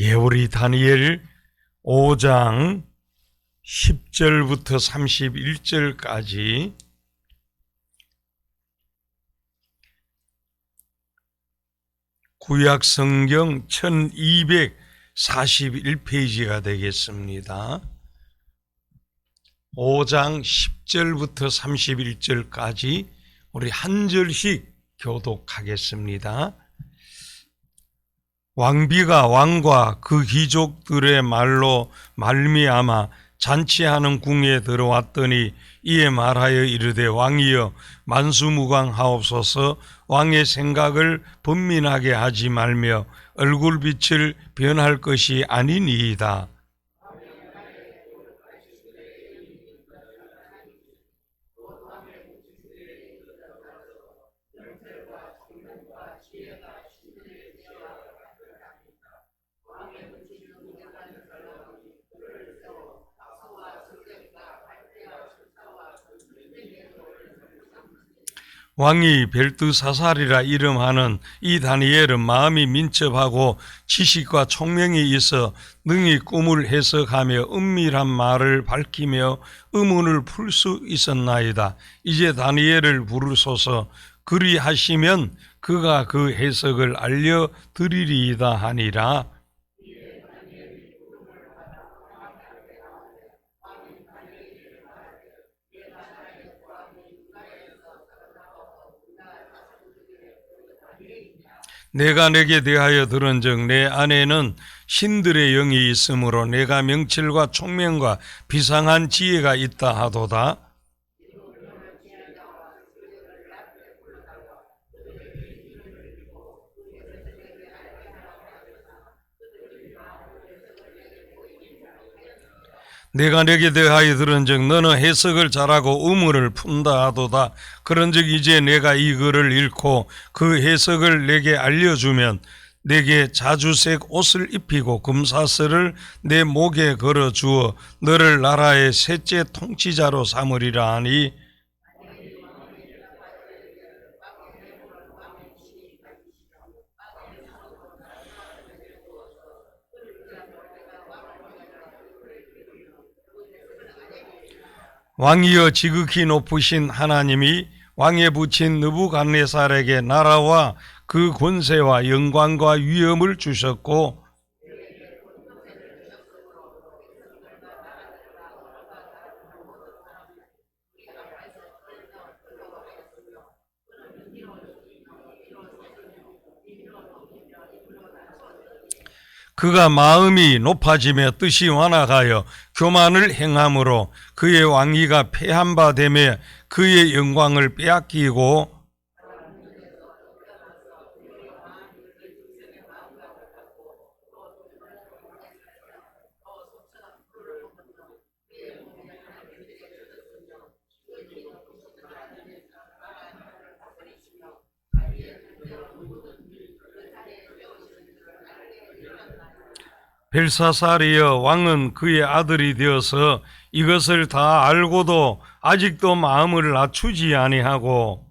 예, 우리 다니엘 5장 10절부터 31절까지 구약 성경 1241페이지가 되겠습니다. 5장 10절부터 31절까지 우리 한 절씩 교독하겠습니다. 왕비가 왕과 그 귀족들의 말로 말미암아 잔치하는 궁에 들어왔더니 이에 말하여 이르되 왕이여 만수무강하옵소서. 왕의 생각을 번민하게 하지 말며 얼굴빛을 변할 것이 아니니이다. 왕이 벨드사살이라 이름하는 이 다니엘은 마음이 민첩하고 지식과 총명이 있어 능히 꿈을 해석하며 은밀한 말을 밝히며 의문을 풀 수 있었나이다. 이제 다니엘을 부르소서. 그리하시면 그가 그 해석을 알려드리리이다 하니라. 내가 내게 대하여 들은즉 내 안에는 신들의 영이 있으므로 내가 명철과 총명과 비상한 지혜가 있다 하도다. 내가 내게 대하여 들은즉 너는 해석을 잘하고 의문을 푼다 하도다. 그런즉 이제 내가 이 글을 읽고 그 해석을 내게 알려주면 내게 자주색 옷을 입히고 금사슬을 내 목에 걸어 주어 너를 나라의 셋째 통치자로 삼으리라 하니, 왕이여 지극히 높으신 하나님이 왕에 붙인 느부갓네살에게 나라와 그 권세와 영광과 위엄을 주셨고 그가 마음이 높아지며 뜻이 완악하여 교만을 행함으로 그의 왕위가 패한 바 되며 그의 영광을 빼앗기고 벨사살이여 왕은 그의 아들이 되어서 이것을 다 알고도 아직도 마음을 낮추지 아니하고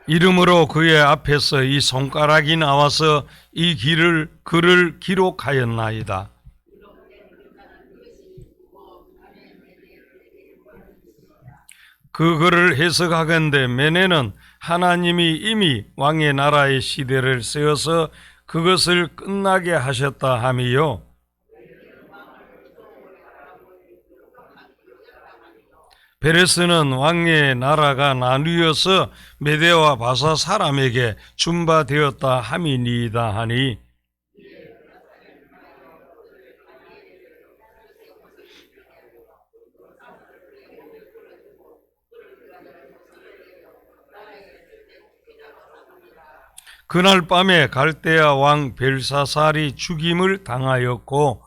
이름으로 그의 앞에서 이 손가락이 나와서 이 글을 기록하였나이다. 그 글을 해석하건대 메네는 하나님이 이미 왕의 나라의 시대를 세워서 그것을 끝나게 하셨다 함이요. 베레스는 왕의 나라가 나뉘어서 메대와 바사 사람에게 준바되었다 함이니이다 하니, 그날 밤에 갈대아 왕 벨사살이 죽임을 당하였고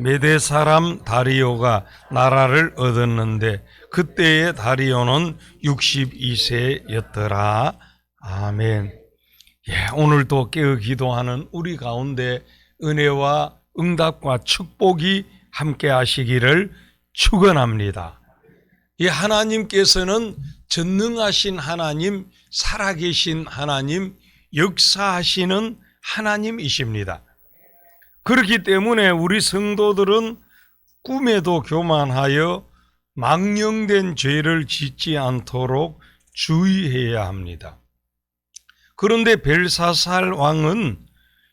메대 사람 다리오가 나라를 얻었는데 그때의 다리오는 62세였더라. 아멘. 예, 오늘도 깨어 기도하는 우리 가운데 은혜와 응답과 축복이 함께 하시기를 축원합니다. 이 하나님께서는 전능하신 하나님, 살아계신 하나님, 역사하시는 하나님이십니다. 그렇기 때문에 우리 성도들은 꿈에도 교만하여 망령된 죄를 짓지 않도록 주의해야 합니다. 그런데 벨사살 왕은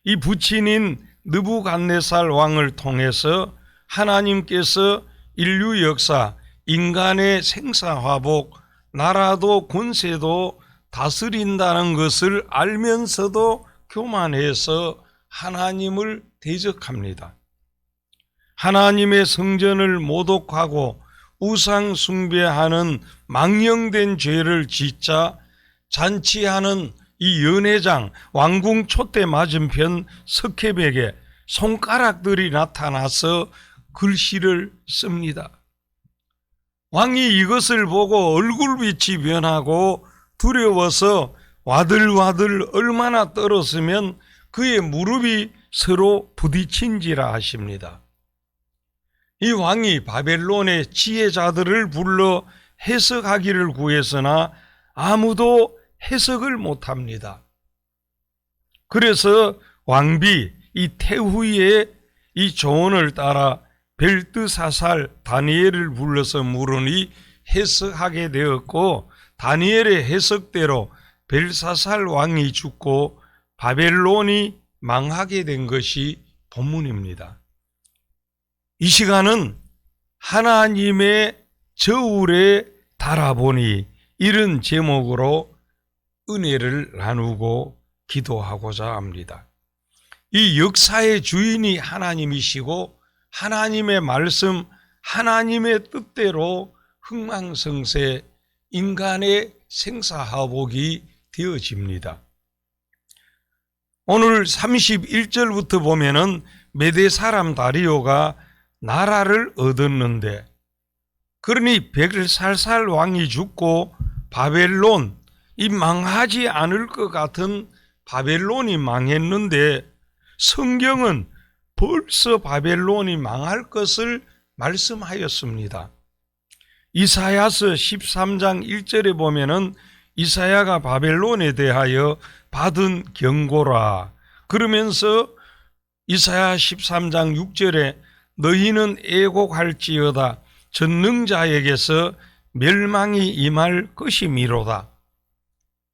이 부친인 느부갓네살 왕을 통해서 하나님께서 인류 역사, 인간의 생사화복, 나라도 권세도 다스린다는 것을 알면서도 교만해서 하나님을 대적합니다. 하나님의 성전을 모독하고 우상 숭배하는 망령된 죄를 짓자 잔치하는 이 연회장 왕궁 촛대 맞은편 석회벽에 손가락들이 나타나서 글씨를 씁니다. 왕이 이것을 보고 얼굴빛이 변하고 두려워서 와들와들 얼마나 떨었으면 그의 무릎이 서로 부딪힌지라 하십니다. 이 왕이 바벨론의 지혜자들을 불러 해석하기를 구했으나 아무도 해석을 못합니다. 그래서 왕비 이 태후의 이 조언을 따라 벨드사살 다니엘을 불러서 물으니 해석하게 되었고, 다니엘의 해석대로 벨사살 왕이 죽고 바벨론이 망하게 된 것이 본문입니다. 이 시간은 하나님의 저울에 달아보니 이런 제목으로 은혜를 나누고 기도하고자 합니다. 이 역사의 주인이 하나님이시고 하나님의 말씀, 하나님의 뜻대로 흥망성쇠 인간의 생사화복이 되어집니다. 오늘 31절부터 보면은 메대 사람 다리오가 나라를 얻었는데, 그러니 벨사살 왕이 죽고 바벨론, 이 망하지 않을 것 같은 바벨론이 망했는데 성경은 벌써 바벨론이 망할 것을 말씀하였습니다. 이사야서 13장 1절에 보면은 이사야가 바벨론에 대하여 받은 경고라 그러면서 이사야 13장 6절에 너희는 애곡할지어다 전능자에게서 멸망이 임할 것이미로다.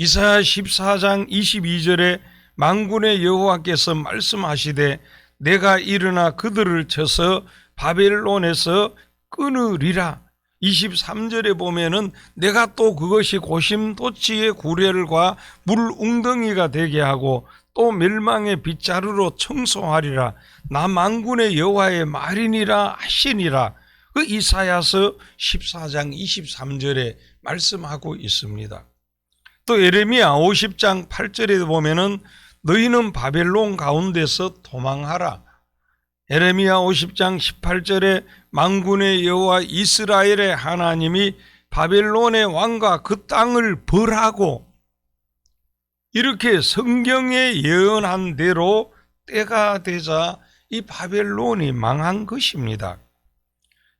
이사야 14장 22절에 만군의 여호와께서 말씀하시되 내가 일어나 그들을 쳐서 바벨론에서 끊으리라. 23절에 보면은 내가 또 그것이 고심도치의 구례를과 물 웅덩이가 되게 하고 또 멸망의 빗자루로 청소하리라. 나 만군의 여호와의 말이니라 하시니라. 그 이사야서 14장 23절에 말씀하고 있습니다. 또 예레미야 50장 8절에 보면은 너희는 바벨론 가운데서 도망하라. 예레미야 50장 18절에 만군의 여호와 이스라엘의 하나님이 바벨론의 왕과 그 땅을 벌하고, 이렇게 성경에 예언한 대로 때가 되자 이 바벨론이 망한 것입니다.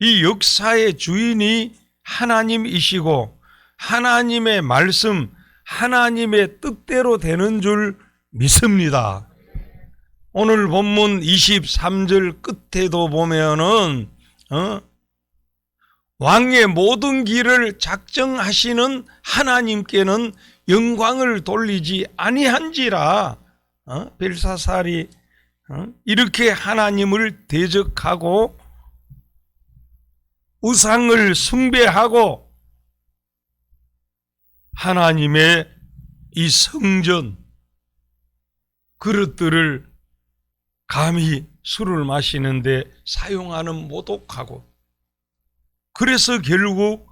이 역사의 주인이 하나님이시고 하나님의 말씀, 하나님의 뜻대로 되는 줄 믿습니다. 오늘 본문 23절 끝에도 보면은 왕의 모든 길을 작정하시는 하나님께는 영광을 돌리지 아니한지라. 벨사살이 이렇게 하나님을 대적하고 우상을 숭배하고 하나님의 이 성전 그릇들을 감히 술을 마시는데 사용하는 모독하고, 그래서 결국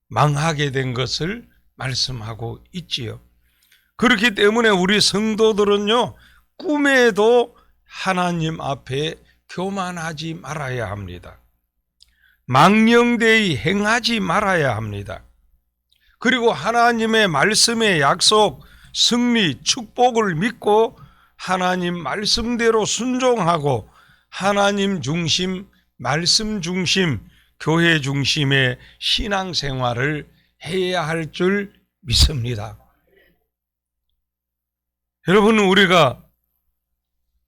망하게 된 것을 말씀하고 있지요. 그렇기 때문에 우리 성도들은요, 꿈에도 하나님 앞에 교만하지 말아야 합니다. 망령되이 행하지 말아야 합니다. 그리고 하나님의 말씀의 약속, 승리, 축복을 믿고 하나님 말씀대로 순종하고 하나님 중심, 말씀 중심, 교회 중심의 신앙생활을 해야 할 줄 믿습니다. 여러분, 우리가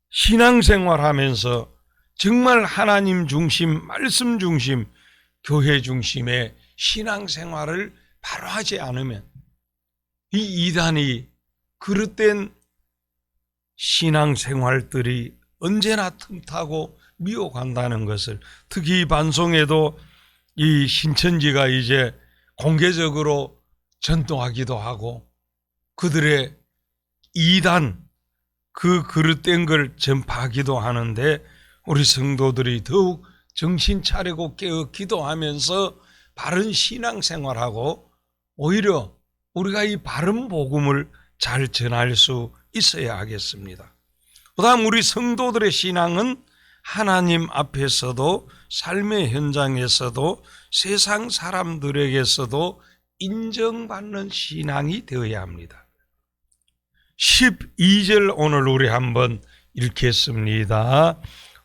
신앙생활하면서 정말 하나님 중심, 말씀 중심, 교회 중심의 신앙생활을 바로 하지 않으면 이 이단이 그릇된 신앙생활들이 언제나 틈타고 미혹한다는 것을, 특히 방송에도 이 신천지가 이제 공개적으로 전도하기도 하고 그들의 이단, 그 그릇된 걸 전파하기도 하는데 우리 성도들이 더욱 정신 차리고 깨어 기도하면서 바른 신앙생활하고 오히려 우리가 이 바른 복음을 잘 전할 수 있어야 하겠습니다. 그 다음 우리 성도들의 신앙은 하나님 앞에서도 삶의 현장에서도 세상 사람들에게서도 인정받는 신앙이 되어야 합니다. 12절 오늘 우리 한번 읽겠습니다.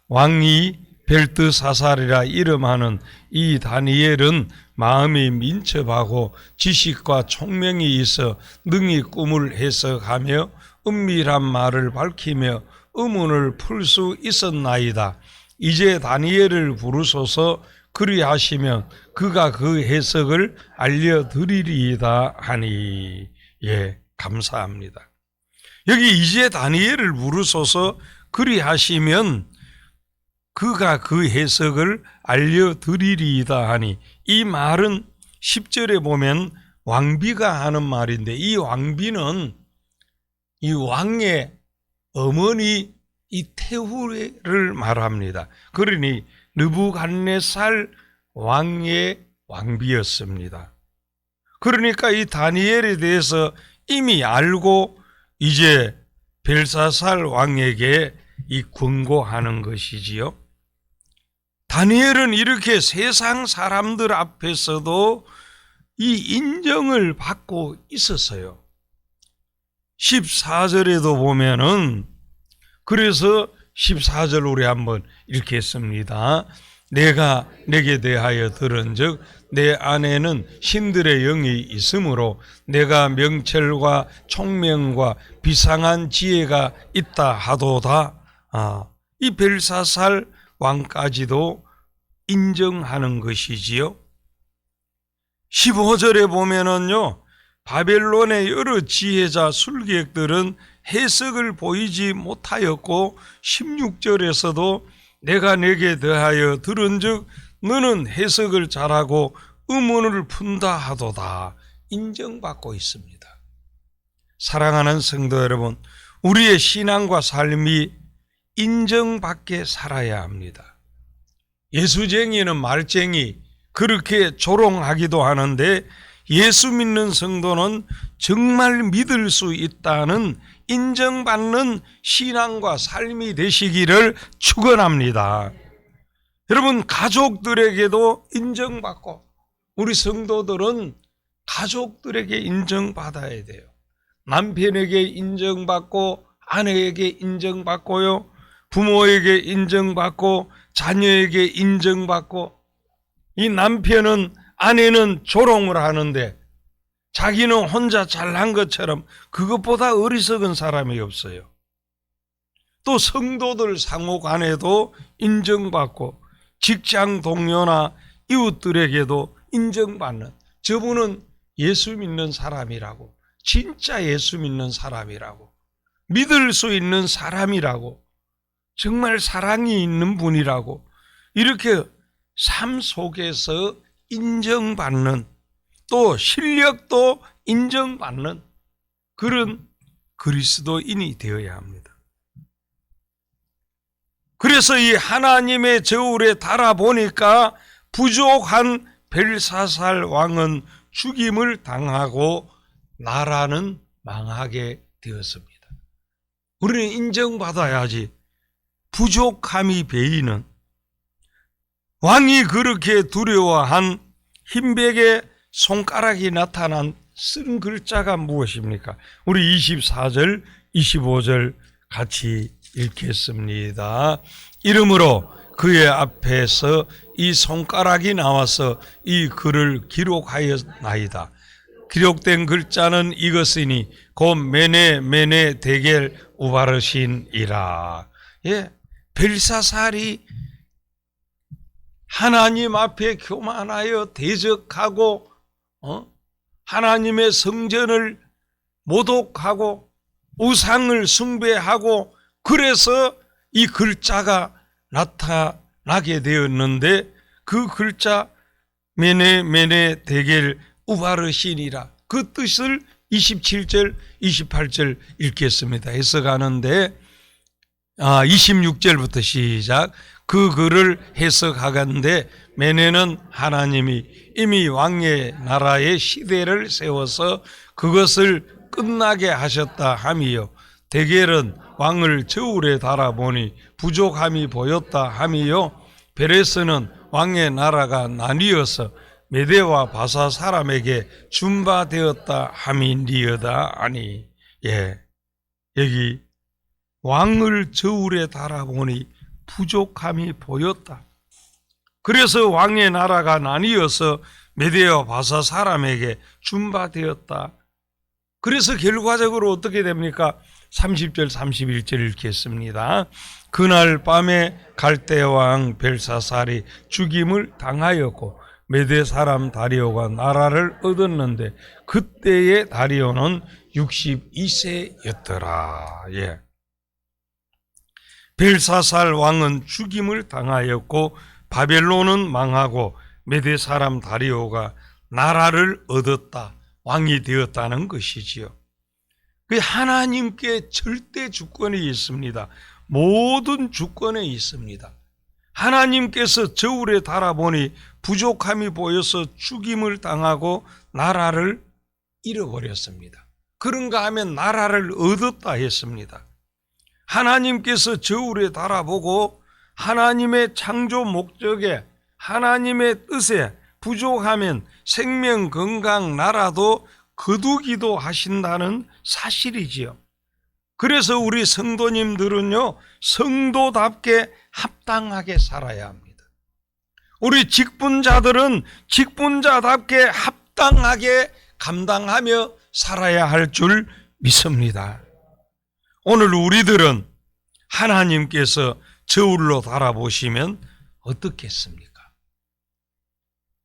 왕이 벨드사살이라 이름하는 이 다니엘은 마음이 민첩하고 지식과 총명이 있어 능히 꿈을 해석하며 은밀한 말을 밝히며 의문을 풀 수 있었나이다. 이제 다니엘을 부르소서. 그리하시면 그가 그 해석을 알려드리리이다 하니. 예, 감사합니다. 여기 이제 다니엘을 부르소서. 그리하시면 그가 그 해석을 알려드리리이다 하니, 이 말은 10절에 보면 왕비가 하는 말인데, 이 왕비는 이 왕의 어머니 이 태후를 말합니다. 그러니 느부갓네살 왕의 왕비였습니다. 그러니까 이 다니엘에 대해서 이미 알고 이제 벨사살 왕에게 이 권고하는 것이지요. 다니엘은 이렇게 세상 사람들 앞에서도 이 인정을 받고 있었어요. 14절에도 보면은, 그래서 14절 우리 한번 읽겠습니다. 내가 내게 대하여 들은즉 내 안에는 신들의 영이 있으므로 내가 명철과 총명과 비상한 지혜가 있다 하도다. 이 벨사살 왕까지도 인정하는 것이지요. 15절에 보면은요, 바벨론의 여러 지혜자 술객들은 해석을 보이지 못하였고 16절에서도 내가 내게 대하여 들은즉 너는 해석을 잘하고 의문을 푼다 하도다. 인정받고 있습니다. 사랑하는 성도 여러분, 우리의 신앙과 삶이 인정받게 살아야 합니다. 예수쟁이는 말쟁이, 그렇게 조롱하기도 하는데 예수 믿는 성도는 정말 믿을 수 있다는 인정받는 신앙과 삶이 되시기를 축원합니다. 여러분, 가족들에게도 인정받고, 우리 성도들은 가족들에게 인정받아야 돼요. 남편에게 인정받고, 아내에게 인정받고요, 부모에게 인정받고, 자녀에게 인정받고. 이 남편은, 아내는 조롱을 하는데 자기는 혼자 잘난 것처럼 그것보다 어리석은 사람이 없어요. 또 성도들 상호 간에도 인정받고 직장 동료나 이웃들에게도 인정받는, 저분은 예수 믿는 사람이라고, 진짜 예수 믿는 사람이라고, 믿을 수 있는 사람이라고, 정말 사랑이 있는 분이라고, 이렇게 삶 속에서 인정받는, 또 실력도 인정받는 그런 그리스도인이 되어야 합니다. 그래서 이 하나님의 저울에 달아보니까 부족한 벨사살 왕은 죽임을 당하고 나라는 망하게 되었습니다. 우리는 인정받아야지. 부족함이 베이는, 왕이 그렇게 두려워한 흰백의 손가락이 나타난 쓴 글자가 무엇입니까? 우리 24절, 25절 같이 읽겠습니다. 이러므로 그의 앞에서 이 손가락이 나와서 이 글을 기록하였나이다. 기록된 글자는 이것이니 곧 메네 데겔 우바르신이라. 예, 벨사살이 하나님 앞에 교만하여 대적하고 하나님의 성전을 모독하고 우상을 숭배하고, 그래서 이 글자가 나타나게 되었는데, 그 글자 메네 데겔 우바르신이라, 그 뜻을 27절 28절 읽겠습니다. 해석하는데 26절부터 시작. 그 글을 해석하건대 메네는 하나님이 이미 왕의 나라의 시대를 세워서 그것을 끝나게 하셨다 함이요, 데겔은 왕을 저울에 달아보니 부족함이 보였다 함이요, 베레스는 왕의 나라가 나뉘어서 메대와 바사 사람에게 준바되었다 함이니어다 하니. 예, 여기 왕을 저울에 달아보니 부족함이 보였다. 그래서 왕의 나라가 나뉘어서 메대와 바사 사람에게 준바되었다. 그래서 결과적으로 어떻게 됩니까? 30절 31절 읽겠습니다. 그날 밤에 갈대 왕 벨사살이 죽임을 당하였고 메대 사람 다리오가 나라를 얻었는데 그때의 다리오는 62세였더라. 예. 벨사살 왕은 죽임을 당하였고 바벨론은 망하고 메대 사람 다리오가 나라를 얻었다, 왕이 되었다는 것이지요. 그 하나님께 절대 주권이 있습니다. 모든 주권에 있습니다. 하나님께서 저울에 달아보니 부족함이 보여서 죽임을 당하고 나라를 잃어버렸습니다. 그런가 하면 나라를 얻었다 했습니다. 하나님께서 저울에 달아보고 하나님의 창조 목적에, 하나님의 뜻에 부족하면 생명, 건강, 나라도 거두기도 하신다는 사실이지요. 그래서 우리 성도님들은요, 성도답게 합당하게 살아야 합니다. 우리 직분자들은 직분자답게 합당하게 감당하며 살아야 할 줄 믿습니다. 오늘 우리들은 하나님께서 저울로 달아보시면 어떻겠습니까?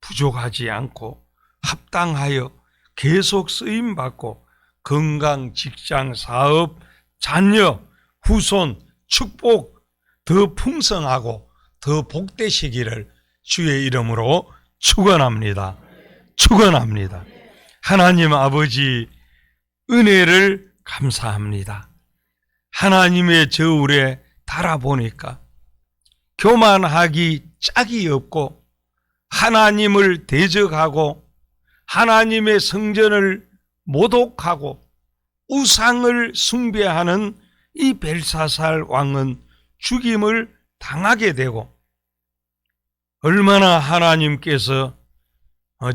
부족하지 않고 합당하여 계속 쓰임받고 건강, 직장, 사업, 자녀, 후손, 축복 더 풍성하고 더 복되시기를 주의 이름으로 축원합니다. 축원합니다. 하나님 아버지 은혜를 감사합니다. 하나님의 저울에 달아보니까 교만하기 짝이 없고 하나님을 대적하고 하나님의 성전을 모독하고 우상을 숭배하는 이 벨사살 왕은 죽임을 당하게 되고, 얼마나 하나님께서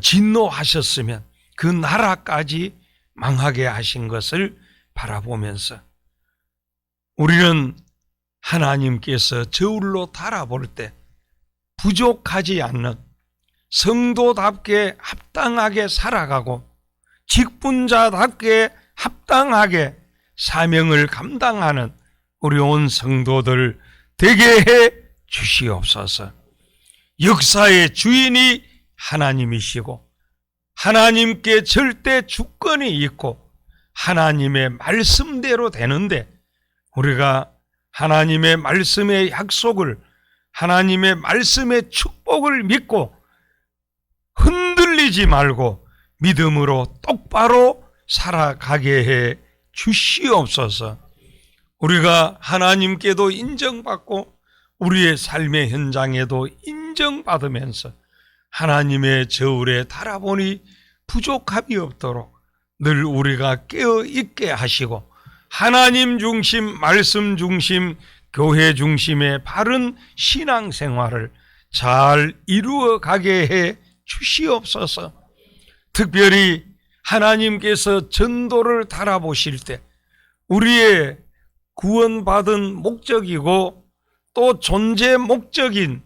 진노하셨으면 그 나라까지 망하게 하신 것을 바라보면서 우리는 하나님께서 저울로 달아볼 때 부족하지 않는 성도답게 합당하게 살아가고 직분자답게 합당하게 사명을 감당하는 우리 온 성도들 되게 해 주시옵소서. 역사의 주인이 하나님이시고 하나님께 절대 주권이 있고 하나님의 말씀대로 되는데, 우리가 하나님의 말씀의 약속을, 하나님의 말씀의 축복을 믿고 흔들리지 말고 믿음으로 똑바로 살아가게 해 주시옵소서. 우리가 하나님께도 인정받고 우리의 삶의 현장에도 인정받으면서 하나님의 저울에 달아보니 부족함이 없도록 늘 우리가 깨어있게 하시고 하나님 중심, 말씀 중심, 교회 중심의 바른 신앙생활을 잘 이루어 가게 해 주시옵소서. 특별히 하나님께서 전도를 달아보실 때 우리의 구원받은 목적이고 또 존재 목적인,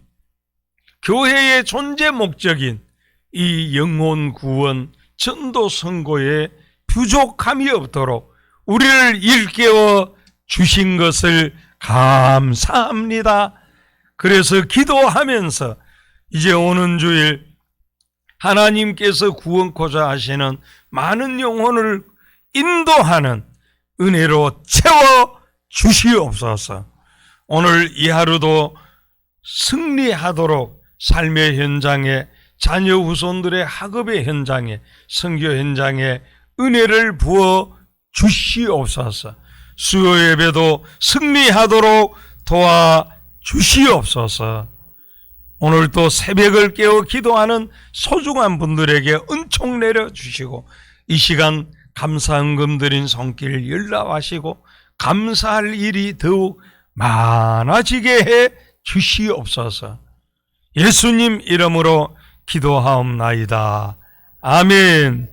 교회의 존재 목적인 이 영혼 구원 전도 선고에 부족함이 없도록 우리를 일깨워 주신 것을 감사합니다. 그래서 기도하면서 이제 오는 주일 하나님께서 구원코자 하시는 많은 영혼을 인도하는 은혜로 채워 주시옵소서. 오늘 이 하루도 승리하도록 삶의 현장에, 자녀 후손들의 학업의 현장에, 선교 현장에 은혜를 부어 주시옵소서. 수요 예배도 승리하도록 도와 주시옵소서. 오늘 또 새벽을 깨워 기도하는 소중한 분들에게 은총 내려주시고 이 시간 감사 헌금 드린 손길 열람하시고 감사할 일이 더욱 많아지게 해 주시옵소서. 예수님 이름으로 기도하옵나이다. 아멘.